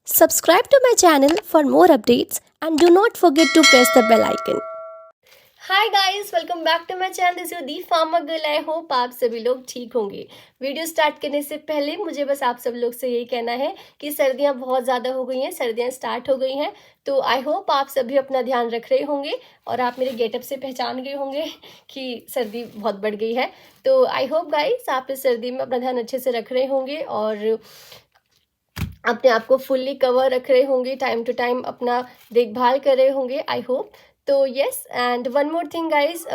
Subscribe to my channel for more updates and do not forget to press the bell icon. Hi guys, welcome back to my channel. This is the farmer girl. I hope आप सभी लोग ठीक होंगे। Video start करने से पहले मुझे बस आप सब लोग से यही कहना है कि सर्दियां बहुत ज़्यादा हो गई हैं, सर्दियां स्टार्ट हो गई हैं, तो आई होप आप सभी अपना ध्यान रख रहे होंगे और आप मेरे गेटअप से पहचान गए होंगे कि सर्दी बहुत बढ़ गई है। तो आई होप गाइस आप इस सर्दी में अपना ध्यान अच्छे से रख रहे होंगे और अपने आप को फुल्ली कवर रख रहे होंगे, टाइम टू टाइम अपना देखभाल कर रहे होंगे, आई होप। तो yes, and one more thing guys,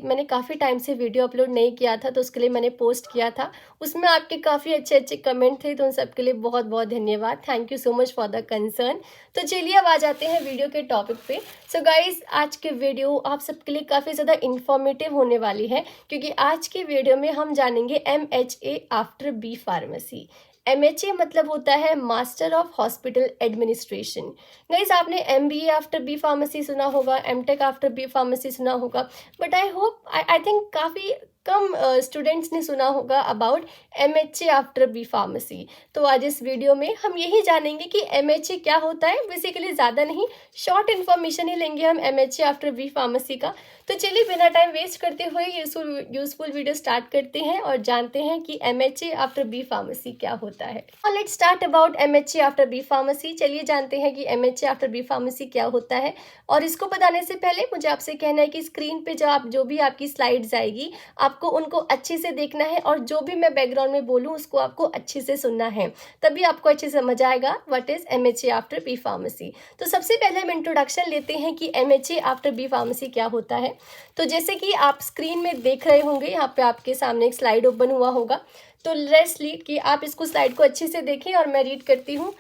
मैंने काफ़ी टाइम से वीडियो अपलोड नहीं किया था, तो उसके लिए मैंने पोस्ट किया था। उसमें आपके काफ़ी अच्छे अच्छे कमेंट थे, तो उन सब के लिए बहुत बहुत धन्यवाद। Thank you so much for the concern. तो चलिए अब आ जाते हैं वीडियो के टॉपिक पे। सो गाइज, आज के वीडियो आप सबके लिए काफ़ी ज़्यादा इन्फॉर्मेटिव होने वाली है, क्योंकि आज के वीडियो में हम जानेंगे MHA after B pharmacy. MHA मतलब होता है master of hospital administration. Guys, आपने MBA आफ्टर बी फार्मेसी सुना होगा, MTech आफ्टर बी फार्मेसी सुना होगा, बट आई थिंक काफ़ी कम स्टूडेंट्स ने सुना होगा about MHA after B pharmacy. तो आज इस वीडियो में हम यही जानेंगे कि MHA क्या होता है। बेसिकली ज़्यादा नहीं, शॉर्ट इन्फॉर्मेशन ही लेंगे हम MHA आफ्टर बी फार्मेसी का। तो चलिए बिना टाइम वेस्ट करते हुए यूजफुल वीडियो स्टार्ट करते हैं और जानते हैं कि MHA आफ्टर बी फार्मेसी क्या होता है। Let's start about MHA after B pharmacy. चलिए जानते हैं कि MHA आफ्टर बी फार्मेसी क्या होता है। और इसको बताने से पहले मुझे आपसे कहना है कि स्क्रीन पे जो भी आपकी स्लाइड्स आएगी, आपको उनको अच्छे से देखना है और जो भी मैं बैकग्राउंड में बोलूँ उसको आपको अच्छे से सुनना है, तभी आपको अच्छे से समझ आएगा what is MHA after B pharmacy. तो सबसे पहले हम इंट्रोडक्शन लेते हैं कि MHA आफ्टर बी फार्मेसी क्या होता है। तो जैसे कि आप स्क्रीन में देख रहे होंगे, यहाँ पे आपके सामने एक स्लाइड ओपन हुआ होगा, तो लेट्स रीड कि आप इसको स्लाइड को अच्छे से देखें और मैं रीड करती हूँ।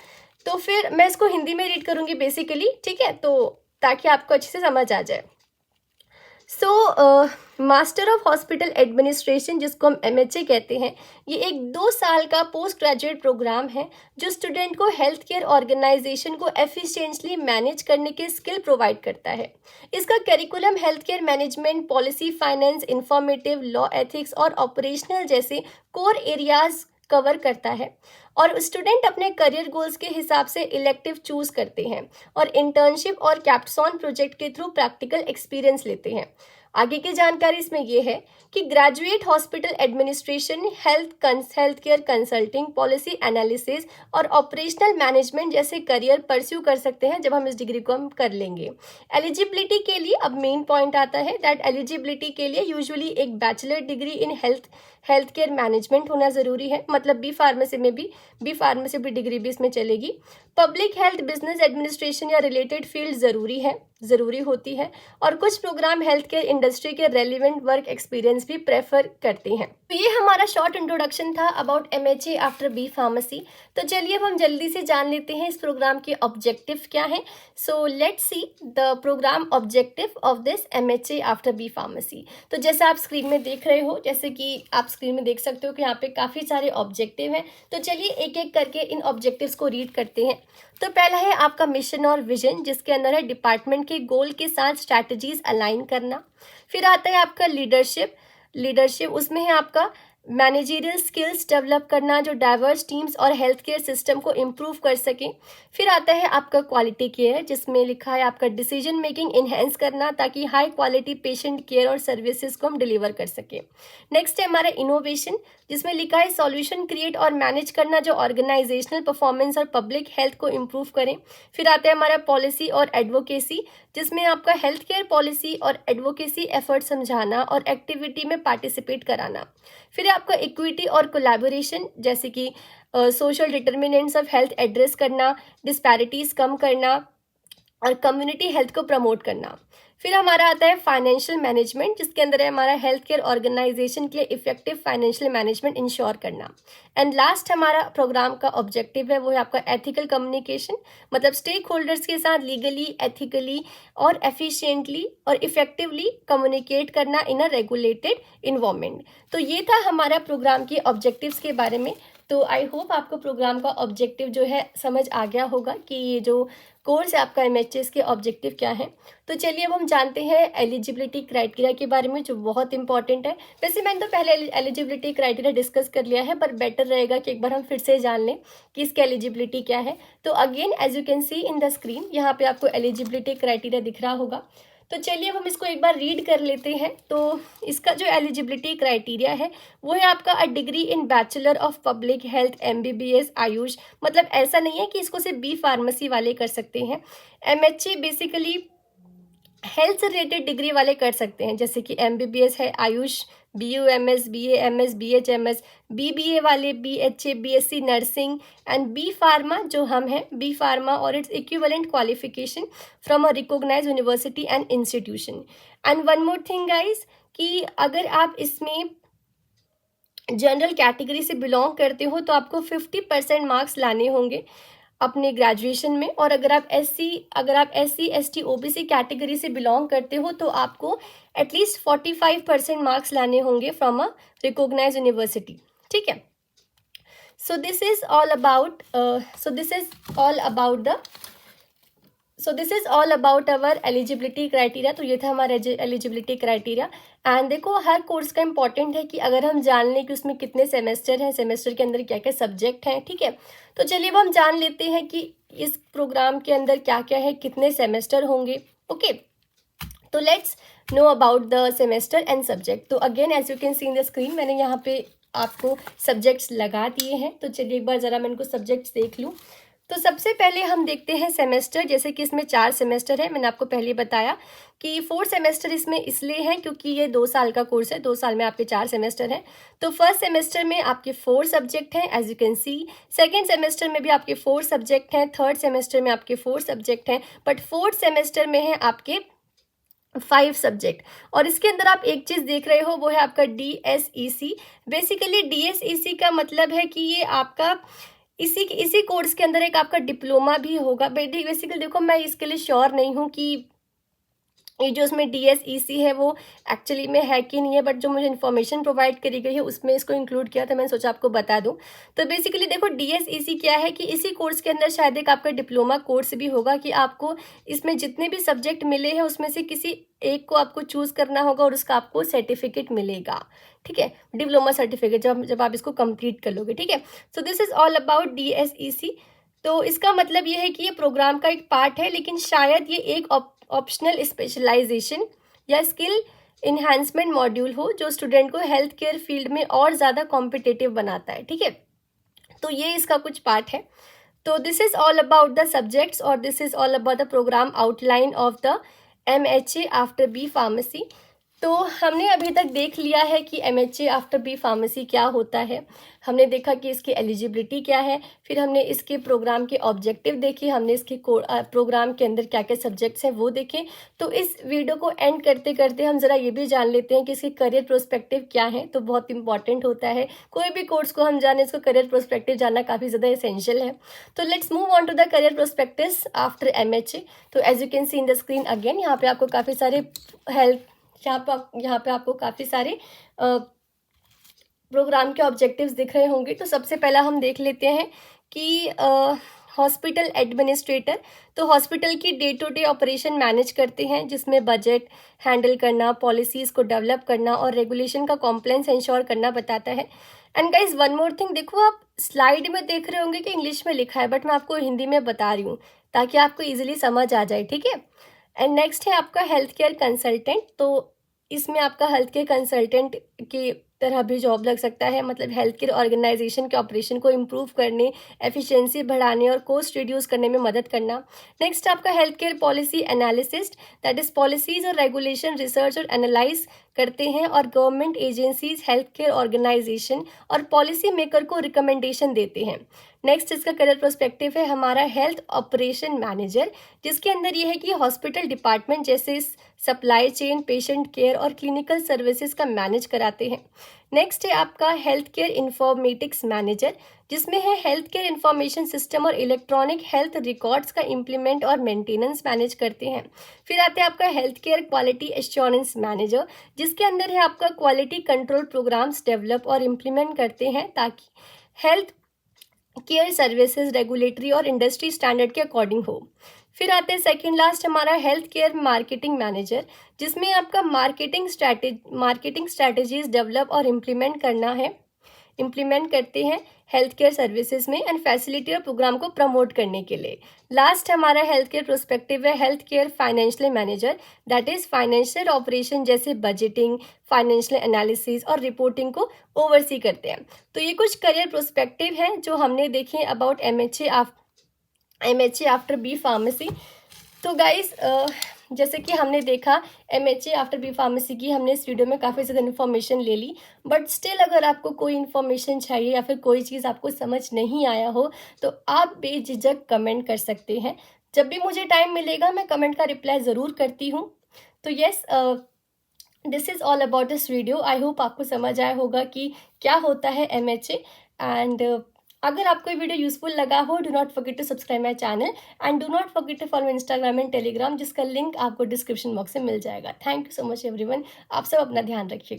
तो फिर मैं इसको हिंदी में रीड करूँगी बेसिकली, ठीक है, तो ताकि आपको अच्छे से समझ आ जाए। मास्टर ऑफ हॉस्पिटल एडमिनिस्ट्रेशन, जिसको हम MHA कहते हैं, ये एक 2 साल का पोस्ट ग्रेजुएट प्रोग्राम है जो स्टूडेंट को हेल्थ केयर ऑर्गेनाइजेशन को एफिशिएंटली मैनेज करने के स्किल प्रोवाइड करता है। इसका curriculum health care management, policy, finance, informative, law, ethics और ऑपरेशनल जैसे कोर एरियाज कवर करता है और स्टूडेंट अपने करियर गोल्स के हिसाब से इलेक्टिव चूज करते हैं और इंटर्नशिप और कैप्स्टोन प्रोजेक्ट के थ्रू प्रैक्टिकल एक्सपीरियंस लेते हैं। आगे की जानकारी इसमें यह है कि graduate hospital administration, health care consulting, policy analysis और ऑपरेशनल मैनेजमेंट जैसे करियर परस्यू कर सकते हैं जब हम इस डिग्री को हम कर लेंगे। एलिजिबिलिटी के लिए अब मेन पॉइंट आता है दैट एलिजिबिलिटी के लिए यूजुअली एक bachelor degree in health care management होना ज़रूरी है, मतलब बी फार्मेसी भी डिग्री भी इसमें चलेगी। पब्लिक हेल्थ, बिजनेस एडमिनिस्ट्रेशन या रिलेटेड फील्ड ज़रूरी होती है और कुछ प्रोग्राम हेल्थ केयर इंडस्ट्री के रेलिवेंट वर्क एक्सपीरियंस भी प्रेफर करते हैं। तो ये हमारा शॉर्ट इंट्रोडक्शन था about MHA after B pharmacy. तो चलिए अब हम जल्दी से जान लेते हैं इस प्रोग्राम के ऑब्जेक्टिव क्या है। So let's see the program objective of this MHA after B pharmacy. तो जैसा आप स्क्रीन में देख रहे हो, जैसे कि आप स्क्रीन में देख सकते हो कि यहाँ पे काफ़ी सारे ऑब्जेक्टिव हैं। तो चलिए एक एक करके इन ऑब्जेक्टिव्स को रीड करते हैं। तो पहला है आपका मिशन और विजन, जिसके अंदर है डिपार्टमेंट के गोल के साथ स्ट्रैटेजीज अलाइन करना। फिर आता है आपका लीडरशिप उसमें है आपका मैनेजरियल स्किल्स डेवलप करना जो डाइवर्स टीम्स और हेल्थ केयर सिस्टम को इम्प्रूव कर सकें। फिर आता है आपका क्वालिटी केयर, जिसमें लिखा है आपका डिसीजन मेकिंग इन्हेंस करना ताकि हाई क्वालिटी पेशेंट केयर और सर्विसेज को हम डिलीवर कर सकें। नेक्स्ट है हमारा इनोवेशन, जिसमें लिखा है सॉल्यूशन क्रिएट और मैनेज करना जो ऑर्गेनाइजेशनल परफॉर्मेंस और पब्लिक हेल्थ को इम्प्रूव करें। फिर आता है हमारा पॉलिसी और एडवोकेसी, जिसमें आपका हेल्थ केयर पॉलिसी और एडवोकेसी एफर्ट समझाना और एक्टिविटी में पार्टिसिपेट कराना। फिर आपका इक्विटी और कोलैबोरेशन, जैसे कि social determinants of health address करना, डिस्पैरिटीज कम करना और कम्युनिटी हेल्थ को प्रमोट करना। फिर हमारा आता है फाइनेंशियल मैनेजमेंट, जिसके अंदर है हमारा हेल्थ केयर ऑर्गेनाइजेशन के लिए इफेक्टिव फाइनेंशियल मैनेजमेंट इंश्योर करना। एंड लास्ट हमारा प्रोग्राम का ऑब्जेक्टिव है वो है आपका एथिकल कम्युनिकेशन, मतलब स्टेक होल्डर्स के साथ लीगली, एथिकली और एफिशिएंटली और इफेक्टिवली कम्युनिकेट करना इन अ रेगुलेटेड इन्वायरमेंट। तो ये था हमारा प्रोग्राम के ऑब्जेक्टिव्स के बारे में। तो आई होप आपको प्रोग्राम का ऑब्जेक्टिव जो है समझ आ गया होगा कि ये जो कोर्स है आपका एमएचएस के ऑब्जेक्टिव क्या है। तो चलिए अब हम जानते हैं एलिजिबिलिटी क्राइटेरिया के बारे में, जो बहुत इंपॉर्टेंट है। वैसे मैंने तो पहले एलिजिबिलिटी क्राइटेरिया डिस्कस कर लिया है, पर बेटर रहेगा कि एक बार हम फिर से जान लें कि इसकी एलिजिबिलिटी क्या है। तो again as you can see in the screen, यहाँ पे आपको एलिजिबिलिटी क्राइटेरिया दिख रहा होगा। तो चलिए अब हम इसको एक बार रीड कर लेते हैं। तो इसका जो एलिजिबिलिटी क्राइटेरिया है वो है आपका a degree in bachelor of public health MBBS Ayush. मतलब ऐसा नहीं है कि इसको सिर्फ बी फार्मेसी वाले कर सकते हैं। एमएचए बेसिकली हेल्थ से रिलेटेड डिग्री वाले कर सकते हैं, जैसे कि एमबीबीएस है, AYUSH, BUMS, BAMS, BHMS, BBA वाले, BHA, BSc nursing and B pharma जो हम हैं, बी फार्मा और it's equivalent qualification from a recognised university and institution. And one more thing guys, कि अगर आप इसमें जनरल कैटेगरी से बिलोंग करते हो तो आपको 50% मार्क्स लाने होंगे अपने ग्रेजुएशन में। और अगर आप एससी एसटी ओबीसी कैटेगरी से बिलोंग करते हो तो आपको एटलीस्ट 45% मार्क्स लाने होंगे फ्रॉम अ रिकॉग्नाइज्ड यूनिवर्सिटी। ठीक है। So this is all about our eligibility criteria. तो ये था हमारा एलिजिबिलिटी क्राइटेरिया। एंड देखो, हर कोर्स का इंपॉर्टेंट है कि अगर हम जान लें कि उसमें कितने सेमेस्टर हैं, सेमेस्टर के अंदर क्या क्या सब्जेक्ट हैं। ठीक है। तो चलिए अब हम जान लेते हैं कि इस प्रोग्राम के अंदर क्या क्या है, कितने सेमेस्टर होंगे। ओके, तो let's know about the semester and subject. तो again as you can see in the screen, मैंने यहाँ पे आपको सब्जेक्ट्स लगा दिए हैं। तो चलिए एक बार ज़रा मैं इनको सब्जेक्ट्स देख लूँ। तो सबसे पहले हम देखते हैं सेमेस्टर। जैसे कि इसमें 4 सेमेस्टर है, मैंने आपको पहले बताया कि 4 सेमेस्टर इसमें इसलिए हैं क्योंकि ये 2 साल का कोर्स है, 2 साल में आपके 4 सेमेस्टर हैं। तो फर्स्ट सेमेस्टर में आपके 4 सब्जेक्ट हैं as you can see. Second semester में भी आपके 4 सब्जेक्ट हैं, थर्ड सेमेस्टर में आपके 4 सब्जेक्ट हैं, बट फोर्थ सेमेस्टर में है आपके 5 सब्जेक्ट। और इसके अंदर आप एक चीज़ देख रहे हो, वो है आपका DSEC। बेसिकली DSEC का मतलब है कि ये आपका इसी कोर्स के अंदर एक आपका डिप्लोमा भी होगा। बेसिकली देखो, मैं इसके लिए श्योर नहीं हूँ कि ये जो उसमें DSEC है वो एक्चुअली में है कि नहीं है, बट जो मुझे इन्फॉर्मेशन प्रोवाइड करी गई है उसमें इसको इंक्लूड किया था, मैंने सोचा आपको बता दूं। तो बेसिकली देखो, DSEC क्या है कि इसी कोर्स के अंदर शायद एक आपका डिप्लोमा कोर्स भी होगा कि आपको इसमें जितने भी सब्जेक्ट मिले हैं उसमें से किसी एक को आपको चूज़ करना होगा और उसका आपको सर्टिफिकेट मिलेगा। ठीक है, डिप्लोमा सर्टिफिकेट जब आप इसको कंप्लीट कर लोगे। ठीक है। So this is all about DSEC। तो इसका मतलब ये है कि ये प्रोग्राम का एक पार्ट है, लेकिन शायद ये एक ऑप्शनल स्पेशलाइजेशन या स्किल इन्हांसमेंट मॉड्यूल हो जो स्टूडेंट को हेल्थ केयर फील्ड में और ज़्यादा कॉम्पिटिटिव बनाता है। ठीक है। तो ये इसका कुछ पार्ट है। तो this is all about the subjects और this is all about the programme outline of the MHA after B pharmacy. तो हमने अभी तक देख लिया है कि MHA आफ्टर बी फार्मेसी क्या होता है। हमने देखा कि इसकी एलिजिबिलिटी क्या है, फिर हमने इसके प्रोग्राम के ऑब्जेक्टिव देखे, हमने इसके प्रोग्राम के अंदर क्या क्या सब्जेक्ट्स हैं वो देखें। तो इस वीडियो को एंड करते करते हम ज़रा ये भी जान लेते हैं कि इसके करियर प्रोस्पेक्टिव क्या है। तो बहुत इंपॉर्टेंट होता है, कोई भी कोर्स को हम जाने, इसको करियर प्रोस्पेक्टिव जानना काफ़ी ज़्यादा एसेंशियल है। तो let's move on to the career prospectives after MHA। तो as you can see in the screen again, यहाँ पे आपको काफ़ी सारे यहाँ पे आपको काफ़ी सारे प्रोग्राम के ऑब्जेक्टिव्स दिख रहे होंगे। तो सबसे पहला हम देख लेते हैं कि हॉस्पिटल एडमिनिस्ट्रेटर। तो हॉस्पिटल की day to day operation manage करते हैं, जिसमें बजट हैंडल करना, पॉलिसीज़ को डेवलप करना और रेगुलेशन का कॉम्प्लायंस इंश्योर करना बताता है। And guys one more thing, देखो आप स्लाइड में देख रहे होंगे कि इंग्लिश में लिखा है, बट मैं आपको हिंदी में बता रही हूँ ताकि आपको ईजिली समझ आ जाए। ठीक है। एंड नेक्स्ट है आपका हेल्थ केयर कंसल्टेंट। तो इसमें आपका हेल्थ केयर कंसल्टेंट की तरह भी जॉब लग सकता है, मतलब हेल्थ केयर ऑर्गेनाइजेशन के ऑपरेशन को इम्प्रूव करने, एफिशिएंसी बढ़ाने और कॉस्ट रिड्यूस करने में मदद करना। नेक्स्ट आपका health care policy analyst, that is policies और रेगुलेशन रिसर्च और एनालाइज करते हैं और government agencies, health care organisation और पॉलिसी मेकर को रिकमेंडेशन देते हैं। नेक्स्ट इसका करियर प्रोस्पेक्टिव है हमारा हेल्थ ऑपरेशन मैनेजर, जिसके अंदर ये है कि हॉस्पिटल डिपार्टमेंट जैसे सप्लाई चेन, पेशेंट केयर और क्लिनिकल सर्विसेज का मैनेज कराते हैं। नेक्स्ट है आपका हेल्थ केयर इंफॉर्मेटिक्स मैनेजर, जिसमें है हेल्थ केयर इंफॉर्मेशन सिस्टम और इलेक्ट्रॉनिक हेल्थ रिकॉर्ड्स का इम्प्लीमेंट और मेंटेनेंस मैनेज करते हैं। फिर आते हैं आपका health care quality assurance manager, जिसके अंदर है आपका क्वालिटी कंट्रोल प्रोग्राम्स डेवलप और इम्प्लीमेंट करते हैं ताकि हेल्थ केयर सर्विसेज रेगुलेटरी और इंडस्ट्री स्टैंडर्ड के अकॉर्डिंग हो। फिर आते हैं सेकंड लास्ट हमारा हेल्थ केयर मार्केटिंग मैनेजर, जिसमें आपका मार्केटिंग स्ट्रैटेजीज डेवलप और इम्प्लीमेंट करते हैं हेल्थ केयर सर्विसेज में एंड फैसिलिटी और प्रोग्राम को प्रमोट करने के लिए। लास्ट हमारा हेल्थ केयर प्रोस्पेक्टिव है health care financial manager, that is financial operation जैसे बजटिंग, फाइनेंशियल एनालिसिस और रिपोर्टिंग को ओवरसी करते हैं। तो ये कुछ करियर प्रोस्पेक्टिव हैं जो हमने देखे about MHA after B pharmacy. तो गाइस जैसे कि हमने देखा MHA आफ्टर बी फार्मेसी की हमने इस वीडियो में काफ़ी ज़्यादा इन्फॉर्मेशन ले ली, बट स्टिल अगर आपको कोई इन्फॉर्मेशन चाहिए या फिर कोई चीज़ आपको समझ नहीं आया हो तो आप बेझिझक कमेंट कर सकते हैं। जब भी मुझे टाइम मिलेगा मैं कमेंट का रिप्लाई ज़रूर करती हूँ। तो yes, this is all about this video. I hope आपको समझ आया होगा कि क्या होता है MHA। एंड अगर आपको ये वीडियो यूजफुल लगा हो, do not forget to subscribe my channel and do not forget to follow Instagram and Telegram, जिसका लिंक आपको डिस्क्रिप्शन बॉक्स में मिल जाएगा। Thank you so much everyone. आप सब अपना ध्यान रखिए।